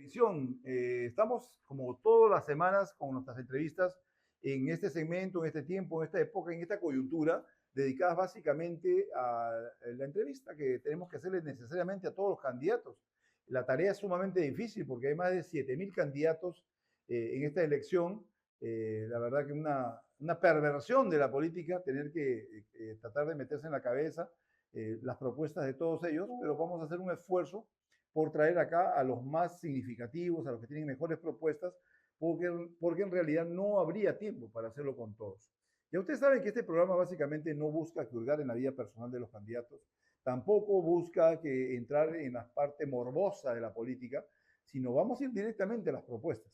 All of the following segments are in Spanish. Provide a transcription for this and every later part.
Visión. Estamos como todas las semanas con nuestras entrevistas en este segmento, en este tiempo, en esta época, en esta coyuntura, dedicadas básicamente a la entrevista que tenemos que hacerle necesariamente a todos los candidatos. La tarea es sumamente difícil porque hay más de 7.000 candidatos en esta elección. La verdad que una perversión de la política, tener que tratar de meterse en la cabeza las propuestas de todos ellos, pero vamos a hacer un esfuerzo por traer acá a los más significativos, a los que tienen mejores propuestas, porque en realidad no habría tiempo para hacerlo con todos. Ya ustedes saben que este programa básicamente no busca hurgar en la vida personal de los candidatos, tampoco busca que entrar en la parte morbosa de la política, sino vamos a ir directamente a las propuestas.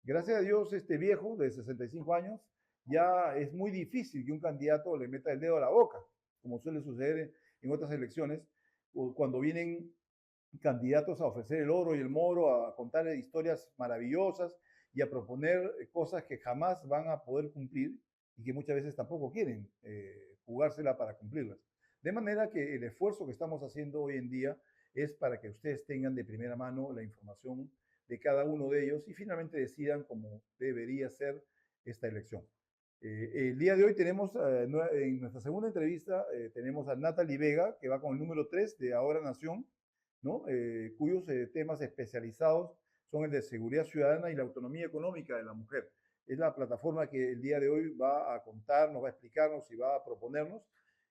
Gracias a Dios, este viejo de 65 años, ya es muy difícil que un candidato le meta el dedo a la boca, como suele suceder en otras elecciones, cuando vienen candidatos a ofrecer el oro y el moro, a contar historias maravillosas y a proponer cosas que jamás van a poder cumplir y que muchas veces tampoco quieren jugársela para cumplirlas. De manera que el esfuerzo que estamos haciendo hoy en día es para que ustedes tengan de primera mano la información de cada uno de ellos y finalmente decidan cómo debería ser esta elección. El día de hoy tenemos, en nuestra segunda entrevista, tenemos a Natalie Vega, que va con el número 3 de Ahora Nación, ¿no? Cuyos temas especializados son el de seguridad ciudadana y la autonomía económica de la mujer. Es la plataforma que el día de hoy va a contarnos, va a explicarnos y va a proponernos.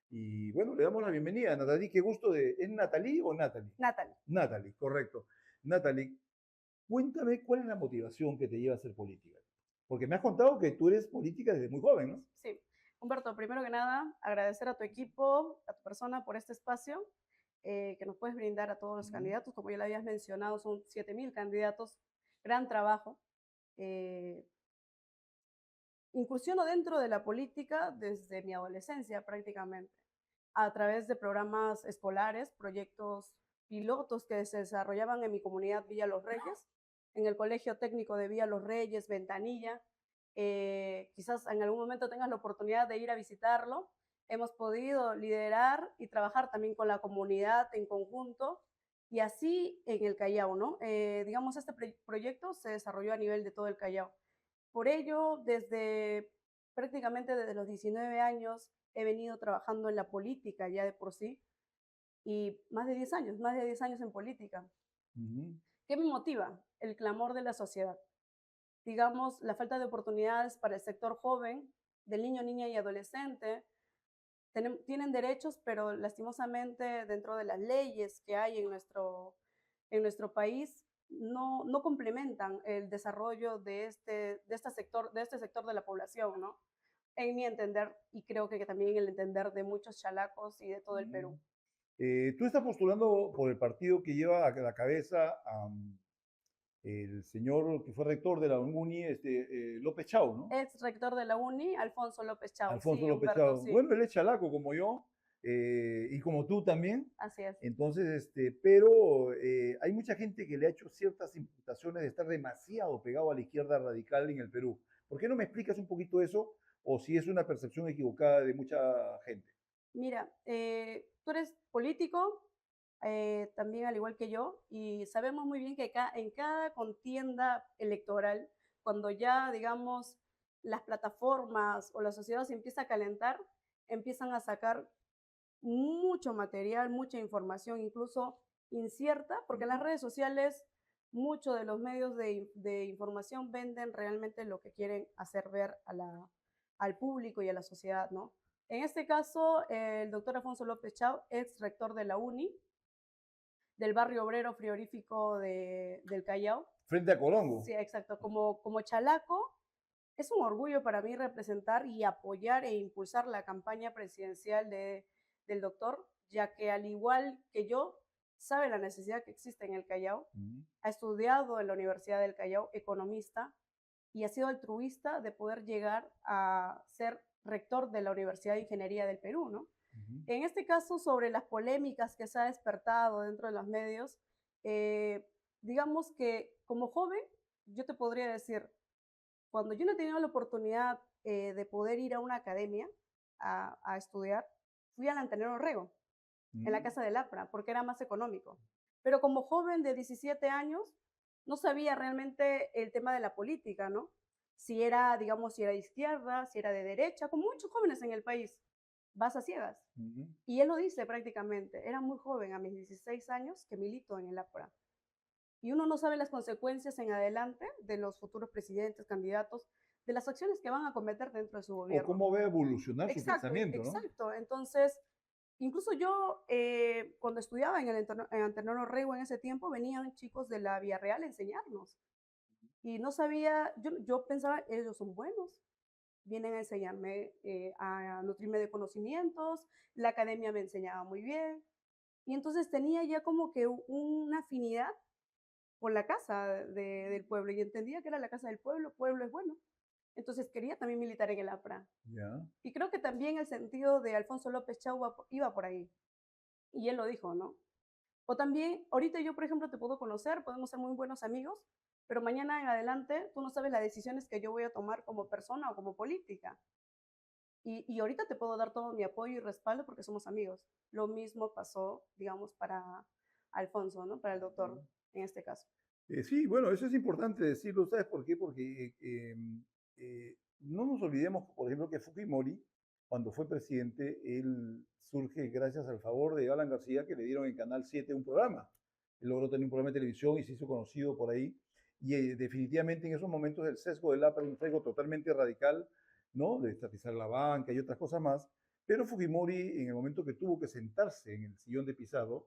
Y bueno, le damos la bienvenida a Natalie. Qué gusto de... ¿Es Natalie o Natalie? Natalie. Natalie, correcto. Natalie, cuéntame cuál es la motivación que te lleva a hacer política. Porque me has contado que tú eres política desde muy joven, ¿no? Sí. Humberto, primero que nada, agradecer a tu equipo, a tu persona por este espacio que nos puedes brindar a todos los candidatos. Como ya lo habías mencionado, son 7.000 candidatos. Gran trabajo. Incursiono dentro de la política desde mi adolescencia prácticamente, a través de programas escolares, proyectos pilotos que se desarrollaban en mi comunidad Villa Los Reyes, en el Colegio Técnico de Villa Los Reyes, Ventanilla. Quizás en algún momento tengas la oportunidad de ir a visitarlo. Hemos podido liderar y trabajar también con la comunidad en conjunto y así en el Callao, ¿no? Digamos, este proyecto se desarrolló a nivel de todo el Callao. Por ello, prácticamente desde los 19 años he venido trabajando en la política ya de por sí y más de 10 años en política. ¿Qué me motiva? El clamor de la sociedad. Digamos, la falta de oportunidades para el sector joven, del niño, niña y adolescente. Tienen derechos, pero lastimosamente dentro de las leyes que hay en nuestro país no complementan el desarrollo de este sector de la población, ¿no? En mi entender, y creo que también en el entender de muchos chalacos y de todo el Perú. Tú estás postulando por el partido que lleva a la cabeza a el señor que fue rector de la UNI, López Chau, ¿no? Ex rector de la UNI, Alfonso López Chau. Alfonso Sí, López Humberto, Chau. sí. Bueno, él es chalaco como yo y como tú también. Así es. Entonces, pero hay mucha gente que le ha hecho ciertas imputaciones de estar demasiado pegado a la izquierda radical en el Perú. ¿Por qué no me explicas un poquito eso? O si es una percepción equivocada de mucha gente. Mira, tú eres político, también al igual que yo, y sabemos muy bien que en cada contienda electoral, cuando ya, digamos, las plataformas o la sociedad se empieza a calentar, empiezan a sacar mucho material, mucha información, incluso incierta, porque en las redes sociales muchos de los medios de información venden realmente lo que quieren hacer ver al público y a la sociedad, ¿no? En este caso, el doctor Alfonso López Chau, ex rector de la UNI, del barrio obrero frigorífico del Callao. Frente a Colongo. Sí, exacto. Como chalaco, es un orgullo para mí representar y apoyar e impulsar la campaña presidencial del doctor, ya que al igual que yo, sabe la necesidad que existe en el Callao, ha estudiado en la Universidad del Callao, economista, y ha sido altruista de poder llegar a ser rector de la Universidad de Ingeniería del Perú, ¿no? En este caso, sobre las polémicas que se ha despertado dentro de los medios, digamos que como joven, yo te podría decir, cuando yo no he tenido la oportunidad de poder ir a una academia a estudiar, fui al Antenor Orrego, en la Casa del Apra, porque era más económico. Pero como joven de 17 años, no sabía realmente el tema de la política, ¿no? Si era, digamos, si era de izquierda, si era de derecha, como muchos jóvenes en el país, vas a ciegas. Ujú. Y él lo dice prácticamente, era muy joven, a mis 16 años, que milito en el APRA. Y uno no sabe las consecuencias en adelante de los futuros presidentes, candidatos, de las acciones que van a cometer dentro de su O gobierno. cómo va a evolucionar su Exacto, pensamiento, ¿no? exacto. Entonces, incluso yo, cuando estudiaba en en Antenor Orrego en ese tiempo, venían chicos de la Vía Real a enseñarnos. Y no sabía, yo pensaba, ellos son buenos, vienen a enseñarme, a nutrirme de conocimientos, la academia me enseñaba muy bien. Y entonces tenía ya como que una afinidad con la casa del pueblo y entendía que era la casa del pueblo es bueno. Entonces quería también militar en el APRA. Ya. Y creo que también el sentido de Alfonso López Chau iba por ahí. Y él lo dijo, ¿no? O también, ahorita yo, por ejemplo, te puedo conocer, podemos ser muy buenos amigos, pero mañana en adelante tú no sabes las decisiones que yo voy a tomar como persona o como política. Y ahorita te puedo dar todo mi apoyo y respaldo porque somos amigos. Lo mismo pasó, digamos, para Alfonso, ¿no? Para el doctor, en este caso. Sí, bueno, eso es importante decirlo, ¿sabes por qué? Porque no nos olvidemos, por ejemplo, que Fujimori, cuando fue presidente, él surge gracias al favor de Alan García, que le dieron en Canal 7 un programa. Él logró tener un programa de televisión y se hizo conocido por ahí. Y definitivamente en esos momentos el sesgo del APRA era un sesgo totalmente radical, ¿no? De estatizar la banca y otras cosas más. Pero Fujimori, en el momento que tuvo que sentarse en el sillón de Pizarro,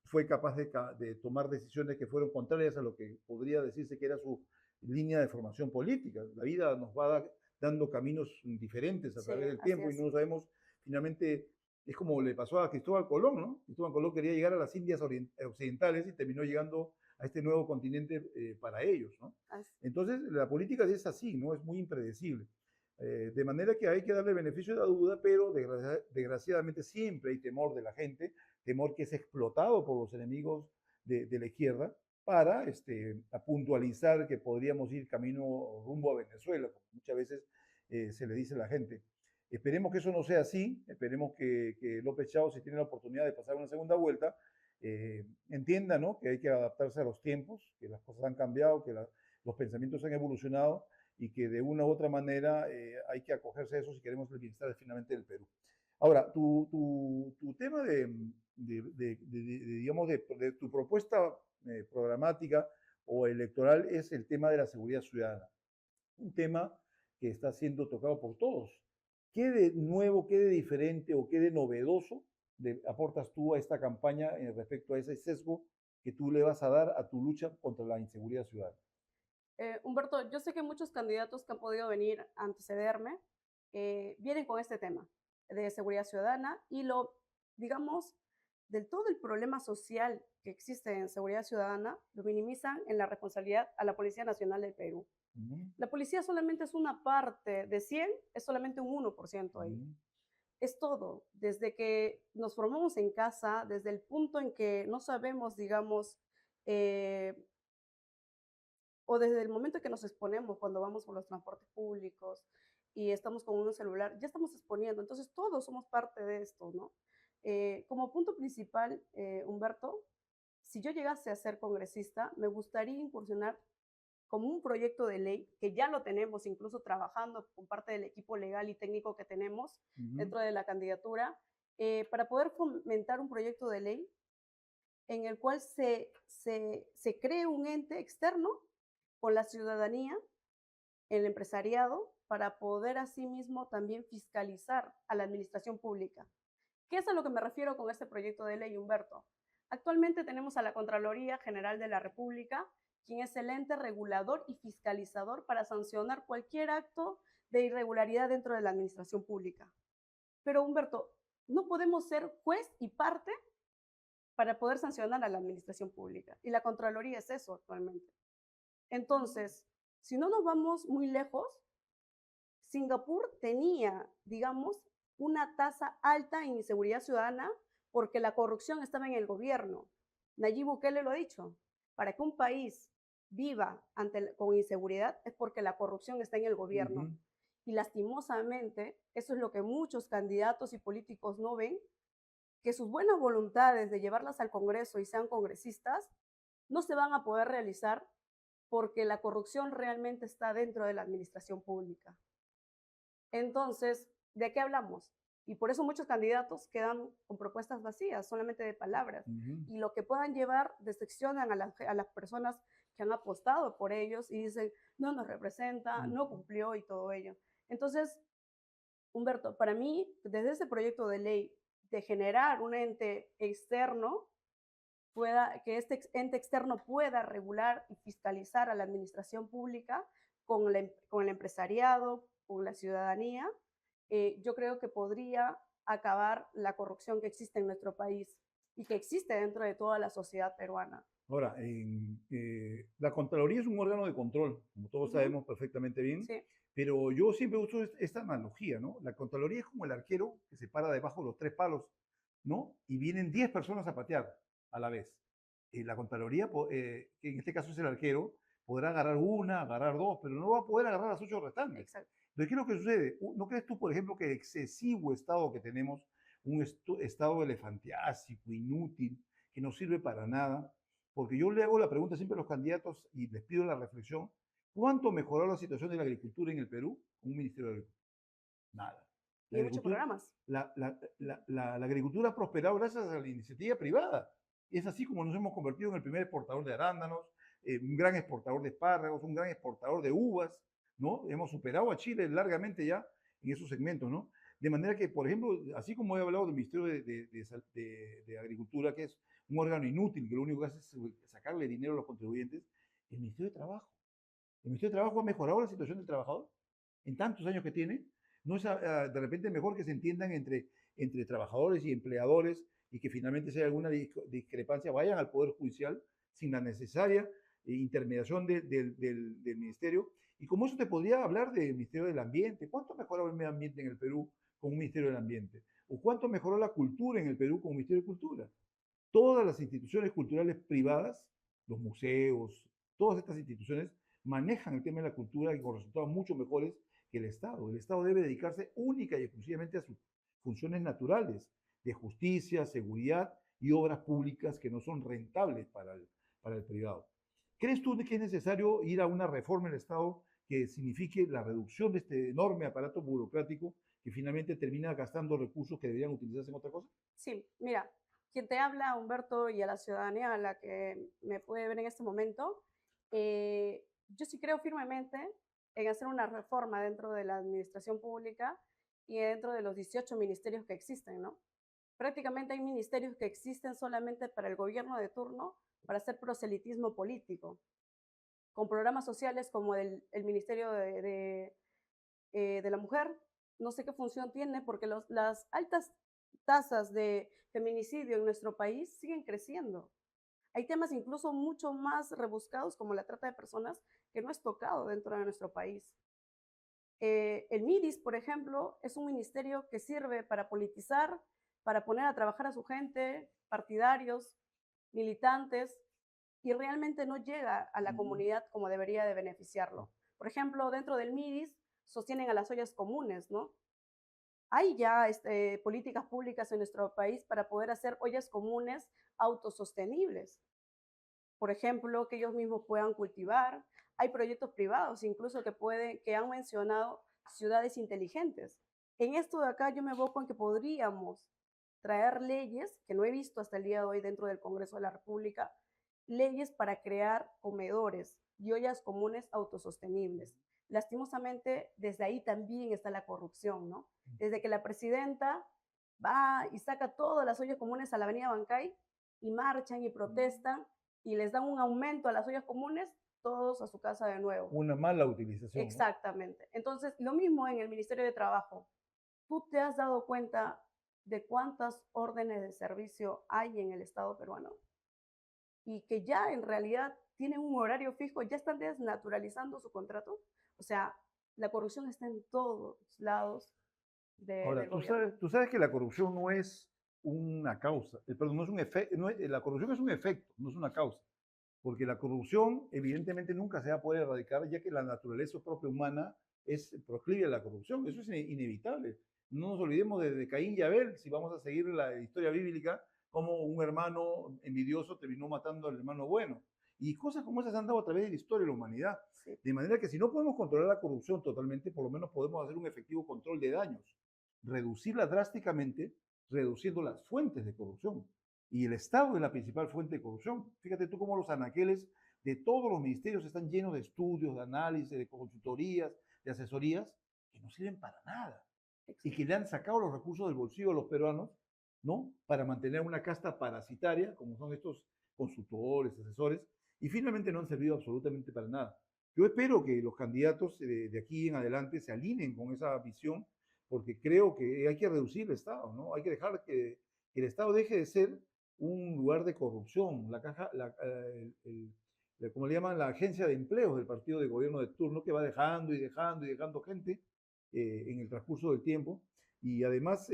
fue capaz de tomar decisiones que fueron contrarias a lo que podría decirse que era su línea de formación política. La vida nos va dando caminos diferentes a Sí, través del así tiempo y es. no sabemos, finalmente, es como le pasó a Cristóbal Colón, ¿no? Cristóbal Colón quería llegar a las Indias Occidentales y terminó llegando a este nuevo continente para ellos, ¿no? Así, Entonces, la política es así, ¿no? Es muy impredecible. De manera que hay que darle beneficio de la duda, pero desgraciadamente siempre hay temor de la gente, temor que es explotado por los enemigos de la izquierda para a puntualizar que podríamos ir camino rumbo a Venezuela, como muchas veces se le dice a la gente. Esperemos que eso no sea así, esperemos que López Chao, si tiene la oportunidad de pasar una segunda vuelta, entienda, ¿no? Que hay que adaptarse a los tiempos, que las cosas han cambiado, que los pensamientos han evolucionado y que de una u otra manera hay que acogerse a eso si queremos el bienestar finalmente del Perú. Ahora, tu tema digamos, de tu propuesta programática o electoral es el tema de la seguridad ciudadana, un tema que está siendo tocado por todos. ¿Qué de nuevo, qué de diferente o qué de novedoso aportas tú a esta campaña respecto a ese sesgo que tú le vas a dar a tu lucha contra la inseguridad ciudadana? Humberto, yo sé que muchos candidatos que han podido venir a antecederme vienen con este tema de seguridad ciudadana y digamos, del todo el problema social que existe en seguridad ciudadana, lo minimizan en la responsabilidad a la Policía Nacional del Perú. Uh -huh. La policía solamente es una parte de 100, es solamente un 1% ahí. Es todo, desde que nos formamos en casa, desde el punto en que no sabemos, digamos, eh, o desde el momento en que nos exponemos cuando vamos por los transportes públicos y estamos con un celular, ya estamos exponiendo. Entonces, todos somos parte de esto, ¿no? Como punto principal, Humberto, si yo llegase a ser congresista, me gustaría incursionar como un proyecto de ley, que ya lo tenemos, incluso trabajando con parte del equipo legal y técnico que tenemos dentro de la candidatura, para poder fomentar un proyecto de ley en el cual se cree un ente externo con la ciudadanía, el empresariado, para poder asimismo también fiscalizar a la administración pública. ¿Qué es a lo que me refiero con este proyecto de ley, Humberto? Actualmente tenemos a la Contraloría General de la República, quien es el ente regulador y fiscalizador para sancionar cualquier acto de irregularidad dentro de la administración pública. Pero, Humberto, no podemos ser juez y parte para poder sancionar a la administración pública. Y la Contraloría es eso actualmente. Entonces, si no nos vamos muy lejos, Singapur tenía, digamos, una tasa alta en inseguridad ciudadana porque la corrupción estaba en el gobierno. Nayib Bukele lo ha dicho, para que un país viva con inseguridad es porque la corrupción está en el gobierno. Y lastimosamente, eso es lo que muchos candidatos y políticos no ven, que sus buenas voluntades de llevarlas al Congreso y sean congresistas no se van a poder realizar porque la corrupción realmente está dentro de la administración pública. Entonces, ¿de qué hablamos? Y por eso muchos candidatos quedan con propuestas vacías, solamente de palabras. Ujú. Y lo que puedan llevar, decepcionan a las personas que han apostado por ellos y dicen, no nos representa, no cumplió y todo ello. Entonces, Humberto, para mí, desde ese proyecto de ley de generar un ente externo, que este ente externo pueda regular y fiscalizar a la administración pública con el empresariado, con la ciudadanía, yo creo que podría acabar la corrupción que existe en nuestro país y que existe dentro de toda la sociedad peruana. Ahora, la Contraloría es un órgano de control, como todos Ujú, sabemos perfectamente bien, sí, pero yo siempre uso esta analogía, ¿no? La Contraloría es como el arquero que se para debajo de los 3 palos, ¿no? Y vienen 10 personas a patear a la vez. La Contraloría, que en este caso es el arquero, podrá agarrar una, agarrar dos, pero no va a poder agarrar las 8 restantes. exacto. Entonces, ¿qué es lo que sucede? ¿No crees tú, por ejemplo, que el excesivo Estado que tenemos, un Estado elefantiásico, inútil, que no sirve para nada? Porque yo le hago la pregunta siempre a los candidatos y les pido la reflexión, ¿cuánto mejoró la situación de la agricultura en el Perú con un Ministerio de Agricultura? Nada. Y La hay muchos agricultura, programas. la agricultura ha prosperado gracias a la iniciativa privada. Es así como nos hemos convertido en el primer exportador de arándanos, un gran exportador de espárragos, un gran exportador de uvas, ¿no? Hemos superado a Chile largamente ya en esos segmentos, ¿no? De manera que, por ejemplo, así como he hablado del Ministerio de Agricultura, que es un órgano inútil, que lo único que hace es sacarle dinero a los contribuyentes, el Ministerio de Trabajo. El Ministerio de Trabajo ha mejorado la situación del trabajador en tantos años que tiene. No es de repente mejor que se entiendan entre trabajadores y empleadores y que finalmente si hay alguna discrepancia vayan al Poder Judicial sin la necesaria intermediación del Ministerio. Y como eso te podría hablar del Ministerio del Ambiente. ¿Cuánto mejoró el medio ambiente en el Perú con un Ministerio del Ambiente? ¿O cuánto mejoró la cultura en el Perú con un Ministerio de Cultura? Todas las instituciones culturales privadas, los museos, todas estas instituciones manejan el tema de la cultura y con resultados mucho mejores que el Estado. El Estado debe dedicarse única y exclusivamente a sus funciones naturales de justicia, seguridad y obras públicas que no son rentables para el privado. ¿Crees tú que es necesario ir a una reforma del Estado que signifique la reducción de este enorme aparato burocrático que finalmente termina gastando recursos que deberían utilizarse en otra cosa? Sí, mira, quien te habla, Humberto, y a la ciudadanía a la que me puede ver en este momento, yo sí creo firmemente en hacer una reforma dentro de la administración pública y dentro de los 18 ministerios que existen, ¿no? Prácticamente hay ministerios que existen solamente para el gobierno de turno, para hacer proselitismo político, con programas sociales como el Ministerio de la Mujer. No sé qué función tiene porque las altas tasas de feminicidio en nuestro país siguen creciendo. Hay temas incluso mucho más rebuscados como la trata de personas que no es tocado dentro de nuestro país. El MIDIS, por ejemplo, es un ministerio que sirve para politizar, para poner a trabajar a su gente, partidarios, militantes, y realmente no llega a la comunidad como debería de beneficiarlo. Por ejemplo, dentro del MIDIS sostienen a las ollas comunes, ¿no? Hay ya políticas públicas en nuestro país para poder hacer ollas comunes autosostenibles. Por ejemplo, que ellos mismos puedan cultivar. Hay proyectos privados incluso que han mencionado ciudades inteligentes. En esto de acá yo me evoco en que podríamos traer leyes, que no he visto hasta el día de hoy dentro del Congreso de la República, leyes para crear comedores y ollas comunes autosostenibles. Lastimosamente, desde ahí también está la corrupción, ¿no? Desde que la presidenta va y saca todas las ollas comunes a la avenida Bancay y marchan y protestan y les dan un aumento a las ollas comunes, todos a su casa de nuevo. Una mala utilización, ¿no? Exactamente. Entonces, lo mismo en el Ministerio de Trabajo. ¿Tú te has dado cuenta de cuántas órdenes de servicio hay en el Estado peruano? Y que ya en realidad tienen un horario fijo, ya están desnaturalizando su contrato. O sea, la corrupción está en todos lados Ahora, del gobierno. tú sabes que la corrupción no es una causa, perdón, no es un efecto, la corrupción es un efecto, no es una causa, porque la corrupción evidentemente nunca se va a poder erradicar, ya que la naturaleza propia humana es proclive a la corrupción, eso es inevitable. No nos olvidemos de Caín y Abel, si vamos a seguir la historia bíblica, como un hermano envidioso terminó matando al hermano bueno. Y cosas como esas han dado a través de la historia de la humanidad. Sí, De manera que si no podemos controlar la corrupción totalmente, por lo menos podemos hacer un efectivo control de daños, reducirla drásticamente, reduciendo las fuentes de corrupción. Y el Estado es la principal fuente de corrupción. Fíjate tú cómo los anaqueles de todos los ministerios están llenos de estudios, de análisis, de consultorías, de asesorías, que no sirven para nada. Y que le han sacado los recursos del bolsillo a los peruanos, ¿no? Para mantener una casta parasitaria, como son estos consultores, asesores, y finalmente no han servido absolutamente para nada. Yo espero que los candidatos de aquí en adelante se alineen con esa visión, porque creo que hay que reducir el Estado, ¿no? Hay que dejar que el Estado deje de ser un lugar de corrupción, la caja, como le llaman, la agencia de empleos del partido de gobierno de turno, que va dejando y dejando y dejando gente en el transcurso del tiempo, y además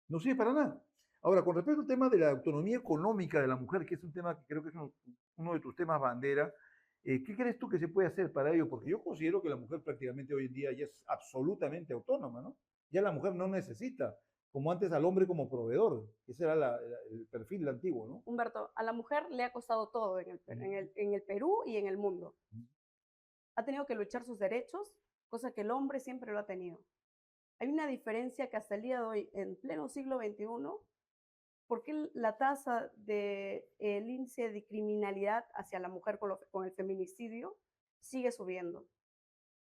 no sirve para nada. Ahora, con respecto al tema de la autonomía económica de la mujer, que es un tema que creo que es uno de tus temas bandera, ¿qué crees tú que se puede hacer para ello? Porque yo considero que la mujer prácticamente hoy en día ya es absolutamente autónoma, ¿no? Ya la mujer no necesita, como antes, al hombre como proveedor. Ese era el perfil antiguo, ¿no? Humberto, a la mujer le ha costado todo en el Perú y en el mundo. Ha tenido que luchar sus derechos, cosa que el hombre siempre lo ha tenido. Hay una diferencia que hasta el día de hoy, en pleno siglo XXI, ¿por qué la tasa del índice de criminalidad hacia la mujer con el feminicidio sigue subiendo?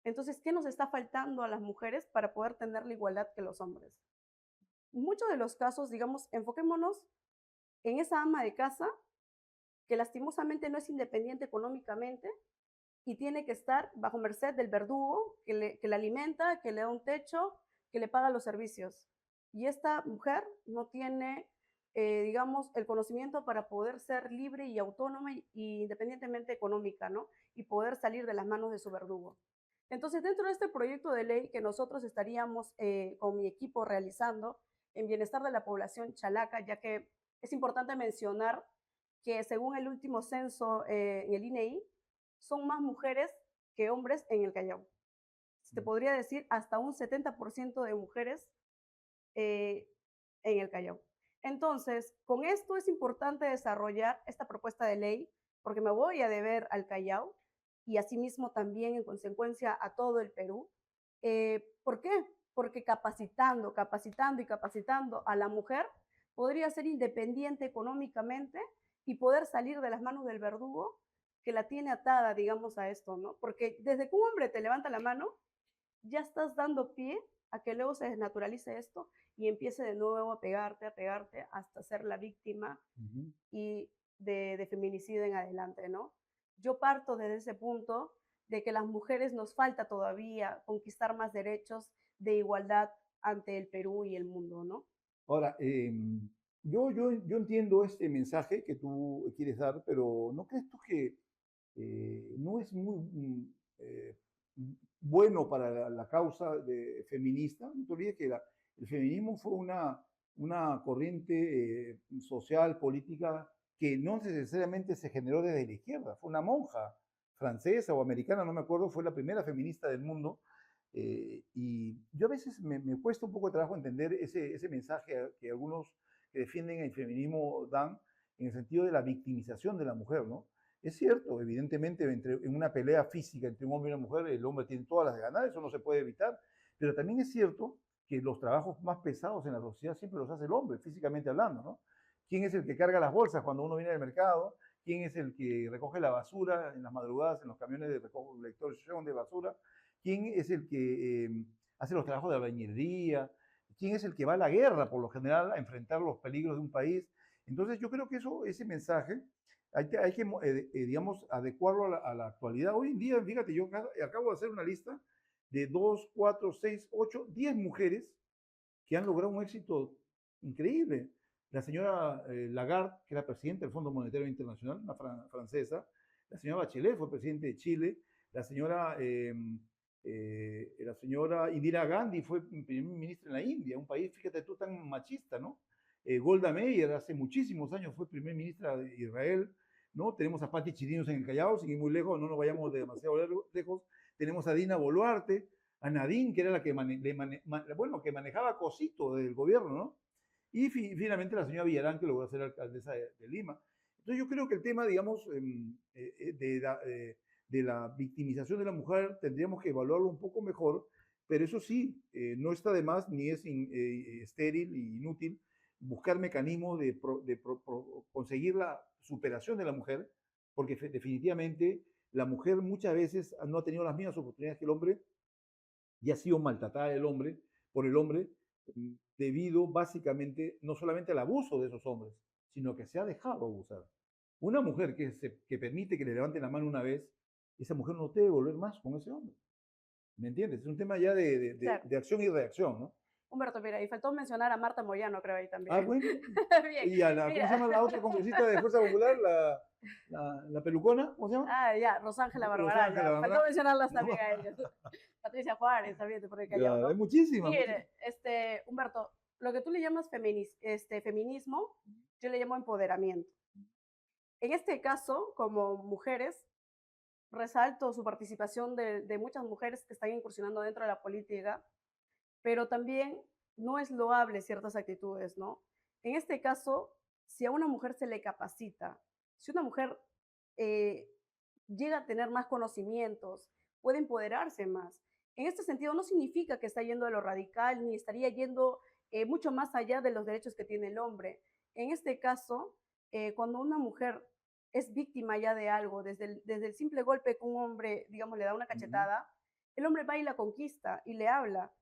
Entonces, ¿qué nos está faltando a las mujeres para poder tener la igualdad que los hombres? Muchos de los casos, digamos, enfoquémonos en esa ama de casa que lastimosamente no es independiente económicamente y tiene que estar bajo merced del verdugo que la alimenta, que le da un techo, que le paga los servicios. Y esta mujer no tiene, digamos, el conocimiento para poder ser libre y autónoma y independientemente económica, ¿no? Y poder salir de las manos de su verdugo. Entonces, dentro de este proyecto de ley que nosotros estaríamos con mi equipo realizando en bienestar de la población chalaca, ya que es importante mencionar que según el último censo en el INEI, son más mujeres que hombres en el Callao. Se te podría decir hasta un 70% de mujeres eh, en el Callao. Entonces, con esto es importante desarrollar esta propuesta de ley porque me voy a deber al Callao y asimismo también en consecuencia a todo el Perú. ¿Por qué? Porque capacitando y capacitando a la mujer podría ser independiente económicamente y poder salir de las manos del verdugo que la tiene atada, digamos, a esto, ¿no? Porque desde que un hombre te levanta la mano, ya estás dando pie a que luego se desnaturalice esto y empiece de nuevo a pegarte hasta ser la víctima y de feminicidio en adelante, ¿no? Yo parto desde ese punto de que las mujeres nos falta todavía conquistar más derechos de igualdad ante el Perú y el mundo, ¿no? Ahora, yo entiendo este mensaje que tú quieres dar, pero ¿no crees tú que no es muy bueno para la causa feminista? No te olvides que el feminismo fue una corriente social, política, que no necesariamente se generó desde la izquierda. Fue una monja francesa o americana, no me acuerdo, fue la primera feminista del mundo. Y yo a veces me cuesta un poco de trabajo entender ese mensaje que algunos que defienden el feminismo dan en el sentido de la victimización de la mujer, ¿no? Es cierto, evidentemente, en una pelea física entre un hombre y una mujer, el hombre tiene todas las de ganar, eso no se puede evitar, pero también es cierto que los trabajos más pesados en la sociedad siempre los hace el hombre, físicamente hablando, ¿no? ¿Quién es el que carga las bolsas cuando uno viene del mercado? ¿Quién es el que recoge la basura en las madrugadas en los camiones de recolección de basura? ¿Quién es el que hace los trabajos de albañilería? ¿Quién es el que va a la guerra, por lo general, a enfrentar los peligros de un país? Entonces, yo creo que ese mensaje hay que digamos, adecuarlo a la actualidad. Hoy en día, fíjate, yo acabo de hacer una lista de 2, 4, 6, 8, 10 mujeres que han logrado un éxito increíble. La señora Lagarde, que era presidenta del Fondo Monetario Internacional, una francesa. La señora Bachelet fue presidente de Chile. La señora Indira Gandhi fue primer ministra en la India, un país, fíjate tú, tan machista, ¿no? Golda Meir hace muchísimos años fue primer ministra de Israel, ¿no? Tenemos a Patti Chirinos en el Callao, sin ir muy lejos, no nos vayamos demasiado lejos. Tenemos a Dina Boluarte, a Nadine, que era la que, que manejaba cosito del gobierno, ¿no? Y finalmente la señora Villarán, que logró ser alcaldesa de Lima. Entonces yo creo que el tema, digamos, de la victimización de la mujer tendríamos que evaluarlo un poco mejor, pero eso sí, no está de más ni es estéril e inútil buscar mecanismos de conseguir la superación de la mujer, porque definitivamente la mujer muchas veces no ha tenido las mismas oportunidades que el hombre y ha sido maltratada por el hombre debido básicamente no solamente al abuso de esos hombres, sino que se ha dejado abusar. Una mujer que permite que le levanten la mano una vez, esa mujer no debe volver más con ese hombre. ¿Me entiendes? Es un tema ya Claro. de acción y reacción, ¿no? Humberto, mira, y faltó mencionar a Marta Moyano, creo ahí Ah, también. bueno. Bien, Y a ¿cómo se mira. llama la otra congresista de Fuerza Popular? La pelucona, ¿cómo se llama? Ah, ya, Rosángela Barbará, Rosángela ya. Faltó Barbará. mencionarlas también No, a ellos. Patricia Juárez, también, por el callao, ya, hay ¿no? muchísimas. Mire, Humberto, lo que tú le llamas feminismo, yo le llamo empoderamiento. En este caso, como mujeres, resalto su participación de muchas mujeres que están incursionando dentro de la política, pero también no es loable ciertas actitudes, ¿no? En este caso, si a una mujer se le capacita, si una mujer eh, llega a tener más conocimientos, puede empoderarse más. En este sentido, no significa que está yendo a lo radical ni estaría yendo mucho más allá de los derechos que tiene el hombre. En este caso, cuando una mujer es víctima ya de algo, desde el simple golpe que un hombre, digamos, le da una cachetada, el hombre va y la conquista y le habla.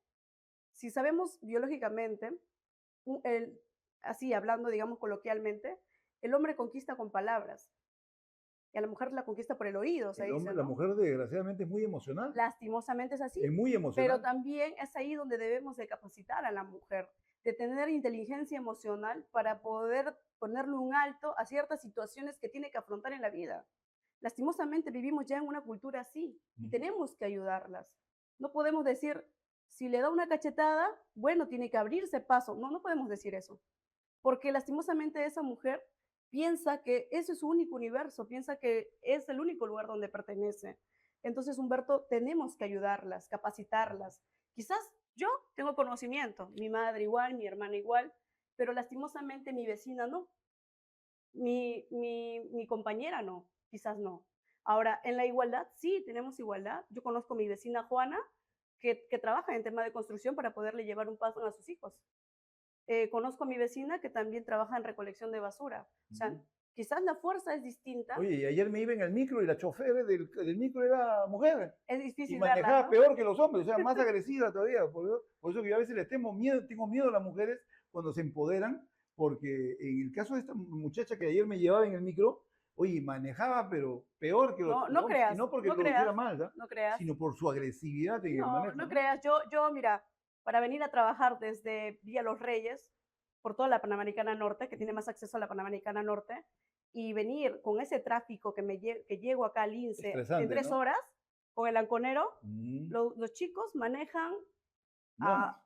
Si sabemos biológicamente, el, así hablando, digamos, coloquialmente, el hombre conquista con palabras y a la mujer la conquista por el oído, se El dice, hombre, la ¿no? mujer desgraciadamente es muy emocional. Lastimosamente es así, Es muy pero emocional. también es ahí donde debemos de capacitar a la mujer, de tener inteligencia emocional para poder ponerle un alto a ciertas situaciones que tiene que afrontar en la vida. Lastimosamente vivimos ya en una cultura así y tenemos que ayudarlas. No podemos decir, si le da una cachetada, bueno, tiene que abrirse paso. No, no podemos decir eso, porque lastimosamente esa mujer piensa que ese es su único universo, piensa que es el único lugar donde pertenece. Entonces, Humberto, tenemos que ayudarlas, capacitarlas. Quizás yo tengo conocimiento, mi madre igual, mi hermana igual, pero lastimosamente mi vecina no, mi compañera no, quizás no. Ahora, en la igualdad, sí, tenemos igualdad. Yo conozco a mi vecina Juana, que trabaja en tema de construcción para poderle llevar un pan a sus hijos. Conozco a mi vecina que también trabaja en recolección de basura. O sea, quizás la fuerza es distinta. Oye, y ayer me iba en el micro y la chofer del micro era mujer. Es Y difícil verla, manejaba ¿no? peor que los hombres, o sea, más agresiva todavía. Por eso que yo a veces tengo miedo a las mujeres cuando se empoderan, porque en el caso de esta muchacha que ayer me llevaba en el micro, oye, manejaba, pero peor que No, los no hombres. Y creas, no porque no lo hiciera creas, mal, ¿no? no creas. Sino por su agresividad en el No, manejo, no ¿no? creas. Yo, mira, para venir a trabajar desde Villa Los Reyes, por toda la Panamericana Norte, que tiene más acceso a la Panamericana Norte, y venir con ese tráfico que llego acá al INSE en Estresante, 3 horas, con el Anconero, Mm, los chicos manejan bueno, a, a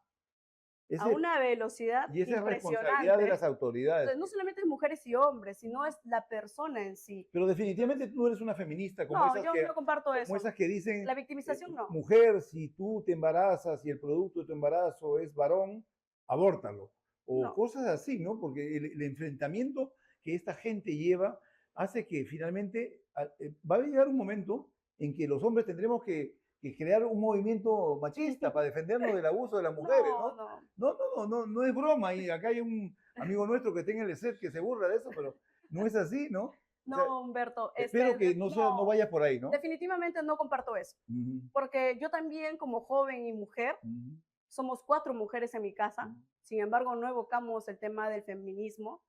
ese, una velocidad y esa es responsabilidad de las impresionante. autoridades. Entonces, no solamente es mujeres y hombres, sino es la persona en sí. Pero definitivamente tú no eres una feminista No, yo no comparto como eso. esas que dicen, La victimización no. mujer, si tú te embarazas y el producto de tu embarazo es varón, abórtalo. O No. cosas así, ¿no? Porque el enfrentamiento que esta gente lleva hace que finalmente va a llegar un momento en que los hombres tendremos que crear un movimiento machista para defendernos del abuso de las mujeres, No, ¿no? no. No es broma. Y acá hay un amigo nuestro que tiene el set que se burla de eso, pero no es así, ¿no? O sea, No, Humberto, espero que no no, vaya por ahí, ¿no? definitivamente no comparto eso, Ujú, porque yo también como joven y mujer, ujú, somos 4 mujeres en mi casa, ujú. sin embargo no evocamos el tema del feminismo,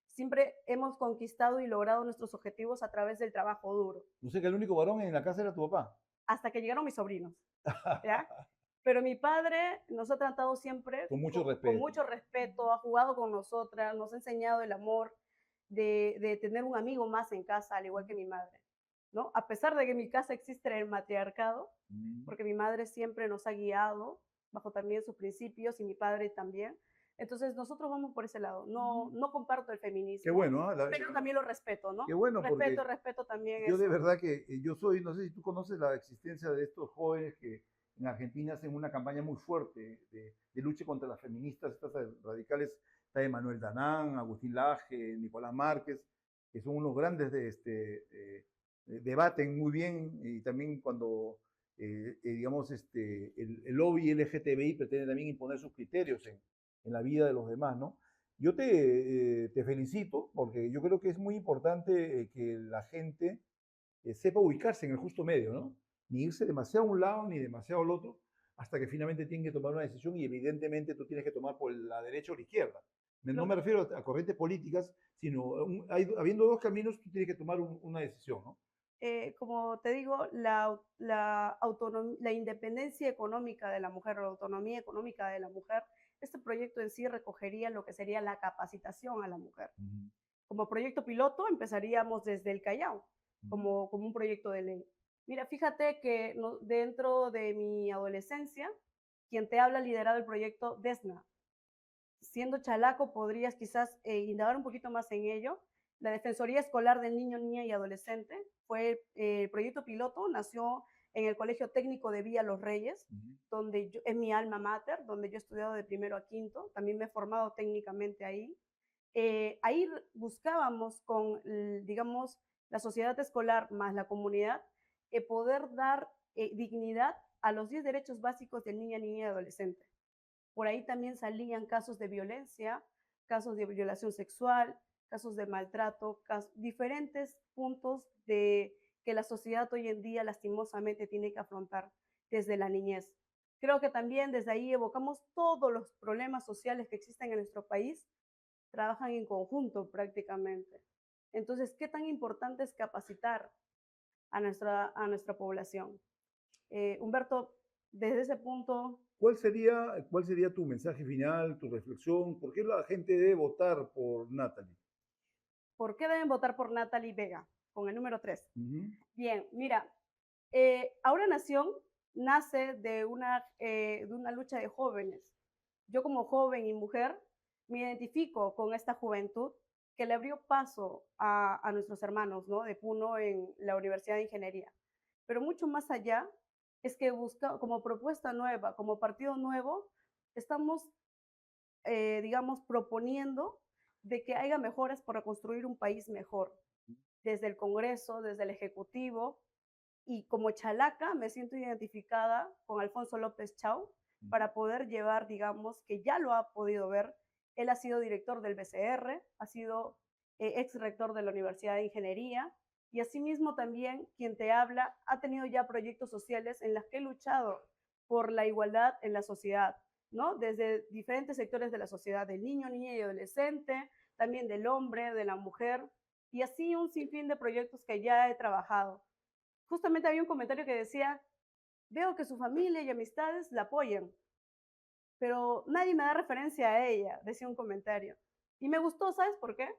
siempre hemos conquistado y logrado nuestros objetivos a través del trabajo duro, No sé que el único varón en la casa era tu papá. hasta que llegaron mis sobrinos, ¿ya? Pero mi padre nos ha tratado siempre Con mucho con respeto. mucho respeto, ha jugado con nosotras, nos ha enseñado el amor de tener un amigo más en casa, al igual que mi madre, ¿no? A pesar de que en mi casa existe el matriarcado, Mm. porque mi madre siempre nos ha guiado bajo también sus principios y mi padre también. Entonces nosotros vamos por ese lado. No, no comparto el Qué feminismo, bueno, ¿ah? pero también lo respeto, Qué ¿no? bueno, porque Respeto también yo de eso. verdad que yo soy, no sé si tú conoces la existencia de estos jóvenes que en Argentina hacen una campaña muy fuerte de lucha contra las feministas, estas radicales, está de Manuel Danán, Agustín Laje, Nicolás Márquez. que son unos grandes debaten muy bien y también cuando, digamos, el lobby LGTBI pretende también imponer sus criterios en la vida de los demás, ¿no? Yo te felicito porque yo creo que es muy importante que la gente sepa ubicarse en el justo medio, ¿no? Ni irse demasiado a un lado ni demasiado al otro, hasta que finalmente tienen que tomar una decisión y evidentemente tú tienes que tomar por la derecha o la izquierda. No me refiero a corrientes políticas, sino habiendo dos caminos, tú tienes que tomar una decisión, ¿no? Como te digo, la independencia económica de la mujer, la autonomía económica de la mujer, este proyecto en sí recogería lo que sería la capacitación a la mujer. Uh -huh. Como proyecto piloto empezaríamos desde el Callao, como un proyecto de ley. Mira, fíjate que dentro de mi adolescencia, quien te habla liderado el proyecto DESNA. Siendo chalaco, podrías quizás indagar un poquito más en ello. La Defensoría Escolar del Niño, Niña y Adolescente fue el proyecto piloto, nació en el Colegio Técnico de Villa Los Reyes, donde es mi alma mater, donde yo he estudiado de primero a quinto, también me he formado técnicamente ahí. Ahí buscábamos con, digamos, la sociedad escolar más la comunidad, poder dar dignidad a los 10 derechos básicos del niño, niña y adolescente. Por ahí también salían casos de violencia, casos de violación sexual, casos de maltrato, diferentes puntos que la sociedad hoy en día lastimosamente tiene que afrontar desde la niñez. Creo que también desde ahí evocamos todos los problemas sociales que existen en nuestro país, trabajan en conjunto prácticamente. Entonces, ¿qué tan importante es capacitar a nuestra población? Humberto, desde ese punto... ¿Cuál sería tu mensaje final, tu reflexión? ¿Por qué la gente debe votar por Natalie? ¿Por qué deben votar por Natalie Vega? Con el número 3. Bien, mira, Ahora Nación nace de una lucha de jóvenes. Yo como joven y mujer me identifico con esta juventud que le abrió paso a nuestros hermanos, ¿no?, de Puno en la Universidad de Ingeniería. Pero mucho más allá es que como propuesta nueva, como partido nuevo, estamos, digamos, proponiendo de que haya mejoras para construir un país mejor, desde el Congreso, desde el Ejecutivo, y como chalaca me siento identificada con Alfonso López Chau para poder llevar, digamos, que ya lo ha podido ver. Él ha sido director del BCR, ha sido ex rector de la Universidad de Ingeniería, y asimismo también quien te habla ha tenido ya proyectos sociales en los que he luchado por la igualdad en la sociedad, ¿no? Desde diferentes sectores de la sociedad, del niño, niña y adolescente, también del hombre, de la mujer, y así un sinfín de proyectos que ya he trabajado. Justamente había un comentario que decía, veo que su familia y amistades la apoyan, pero nadie me da referencia a ella, decía un comentario. Y me gustó, ¿sabes por qué?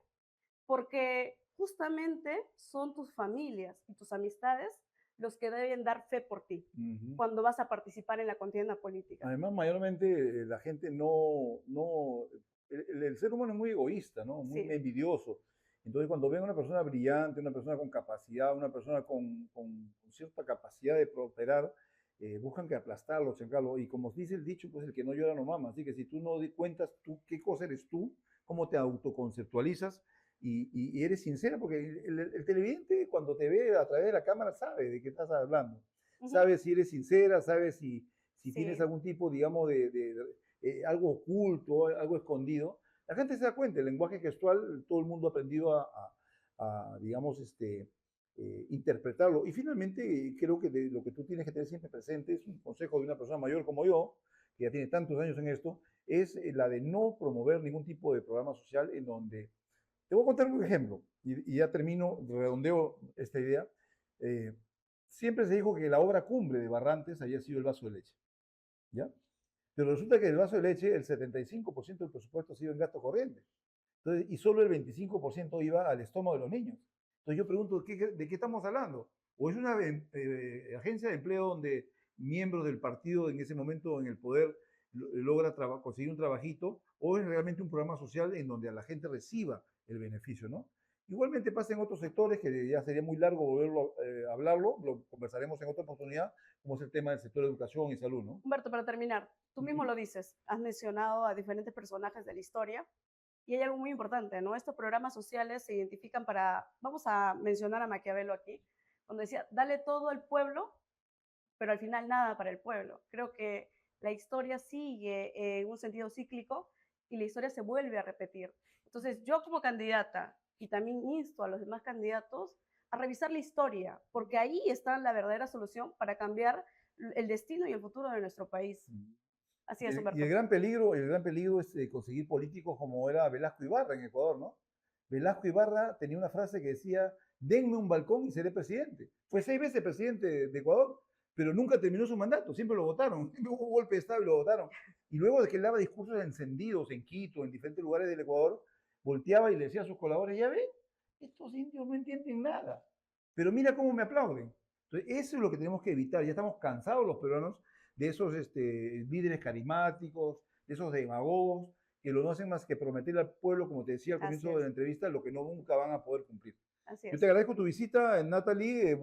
Porque justamente son tus familias y tus amistades los que deben dar fe por ti cuando vas a participar en la contienda política. Además, mayormente la gente el ser humano es muy egoísta, ¿no? Muy envidioso. Entonces, cuando ven a una persona brillante, una persona con capacidad, una persona con cierta capacidad de prosperar, buscan que aplastarlo, checarlo. Y como dice el dicho, pues el que no llora no mama. Así que si tú no cuentas tú qué cosa eres tú, cómo te autoconceptualizas y eres sincera, porque el televidente cuando te ve a través de la cámara sabe de qué estás hablando. Sabe si eres sincera, sabe si tienes algún tipo, digamos, de algo oculto, algo escondido. La gente se da cuenta, el lenguaje gestual, todo el mundo ha aprendido digamos, interpretarlo. Y finalmente, creo que lo que tú tienes que tener siempre presente, es un consejo de una persona mayor como yo, que ya tiene tantos años en esto, es la de no promover ningún tipo de programa social en donde... Te voy a contar un ejemplo, y ya termino, redondeo esta idea. Siempre se dijo que la obra cumbre de Barrantes había sido el vaso de leche, ¿ya? Pero resulta que el vaso de leche, el 75% del presupuesto ha sido en gasto corriente. Entonces, y solo el 25% iba al estómago de los niños. Entonces yo pregunto, ¿de qué estamos hablando? ¿O es una agencia de empleo donde miembros del partido en ese momento en el poder logra conseguir un trabajito? ¿O es realmente un programa social en donde a la gente reciba el beneficio, ¿no? Igualmente pasa en otros sectores que ya sería muy largo volverlo a hablarlo, lo conversaremos en otra oportunidad, como es el tema del sector de educación y salud, ¿no? Humberto, para terminar, tú mismo lo dices, has mencionado a diferentes personajes de la historia, Y hay algo muy importante, ¿no? Estos programas sociales se identifican para, vamos a mencionar a Maquiavelo aquí, cuando decía, dale todo al pueblo, pero al final nada para el pueblo. Creo que la historia sigue en un sentido cíclico y la historia se vuelve a repetir. Entonces, yo como candidata, y también insto a los demás candidatos a revisar la historia, porque ahí está la verdadera solución para cambiar el destino y el futuro de nuestro país. Así es, Humberto. Y el gran peligro es conseguir políticos como era Velasco Ibarra en Ecuador, ¿no? Velasco Ibarra tenía una frase que decía, denme un balcón y seré presidente. Fue 6 veces presidente de Ecuador, pero nunca terminó su mandato, siempre lo votaron, siempre hubo golpe de Estado y lo votaron. Y luego de que él daba discursos encendidos en Quito, en diferentes lugares del Ecuador, volteaba y le decía a sus colaboradores, ya ven, estos indios no entienden nada, pero mira cómo me aplauden. Entonces, eso es lo que tenemos que evitar. Ya estamos cansados los peruanos de esos líderes carismáticos, de esos demagogos, que no hacen más que prometerle al pueblo, como te decía al comienzo de la entrevista, lo que nunca van a poder cumplir. Así es. Yo te agradezco tu visita, Natalie.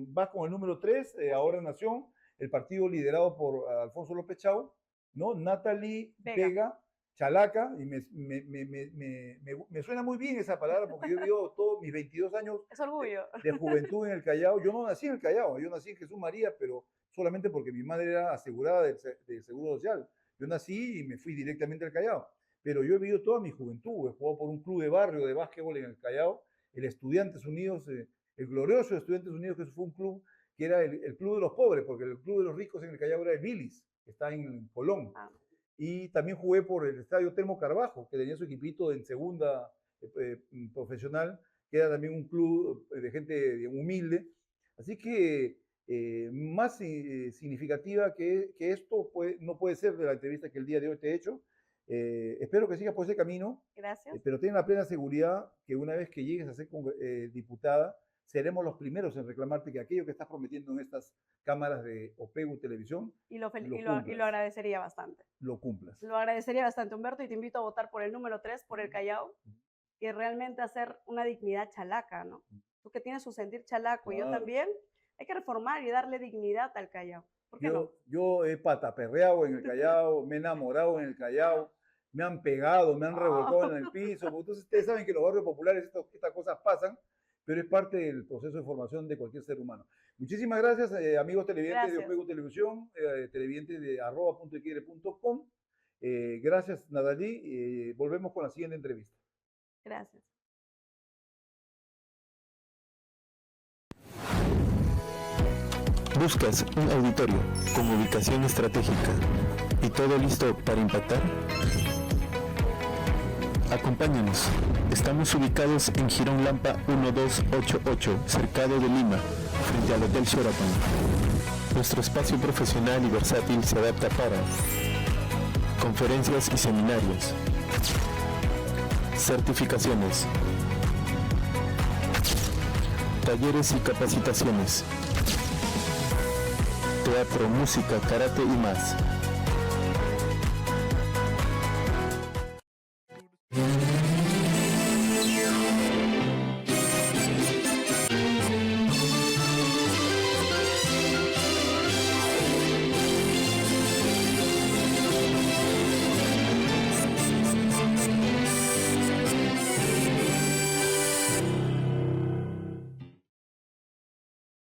Vas con el número 3, Ahora Nación, el partido liderado por Alfonso López Chau, ¿no? Natalie Vega Chalaca, y me suena muy bien esa palabra porque yo he vivido todos mis 22 años de juventud en el Callao. Yo no nací en el Callao, yo nací en Jesús María, pero solamente porque mi madre era asegurada del Seguro Social. Yo nací y me fui directamente al Callao, pero yo he vivido toda mi juventud, he jugado por un club de barrio de básquetbol en el Callao, el Estudiantes Unidos, el glorioso Estudiantes Unidos, que fue un club que era el club de los pobres, porque el club de los ricos en el Callao era el Vilis, que está en Colón. Y también jugué por el Estadio Telmo Carbajo, que tenía su equipito en segunda profesional, que era también un club de gente humilde. Así que más significativa que esto no puede ser de la entrevista que el día de hoy te he hecho. Espero que sigas por ese camino. Gracias. Pero ten la plena seguridad que una vez que llegues a ser diputada, seremos los primeros en reclamarte que aquello que estás prometiendo en estas cámaras de Opegu Televisión y lo agradecería bastante. Lo cumplas. Lo agradecería bastante, Humberto, y te invito a votar por el número 3, por el Callao, y realmente hacer una dignidad chalaca, ¿no? Tú que tienes su sentir chalaco y yo también, hay que reformar y darle dignidad al Callao. ¿Por qué no? Yo he pataperreado en el Callao, me he enamorado en el Callao, me han pegado, me han revolcado en el piso. Entonces ustedes saben que en los barrios populares estas cosas pasan, pero es parte del proceso de formación de cualquier ser humano. Muchísimas gracias, amigos televidentes de Opegu Televisión, televidentes de @puntodequiebre.com. Gracias, Natalie. Volvemos con la siguiente entrevista. Gracias. ¿Buscas un auditorio con ubicación estratégica y todo listo para impactar? Acompáñanos. Estamos ubicados en Girón Lampa 1288, cercado de Lima, frente al Hotel Sheraton. Nuestro espacio profesional y versátil se adapta para conferencias y seminarios, certificaciones, talleres y capacitaciones, teatro, música, karate y más.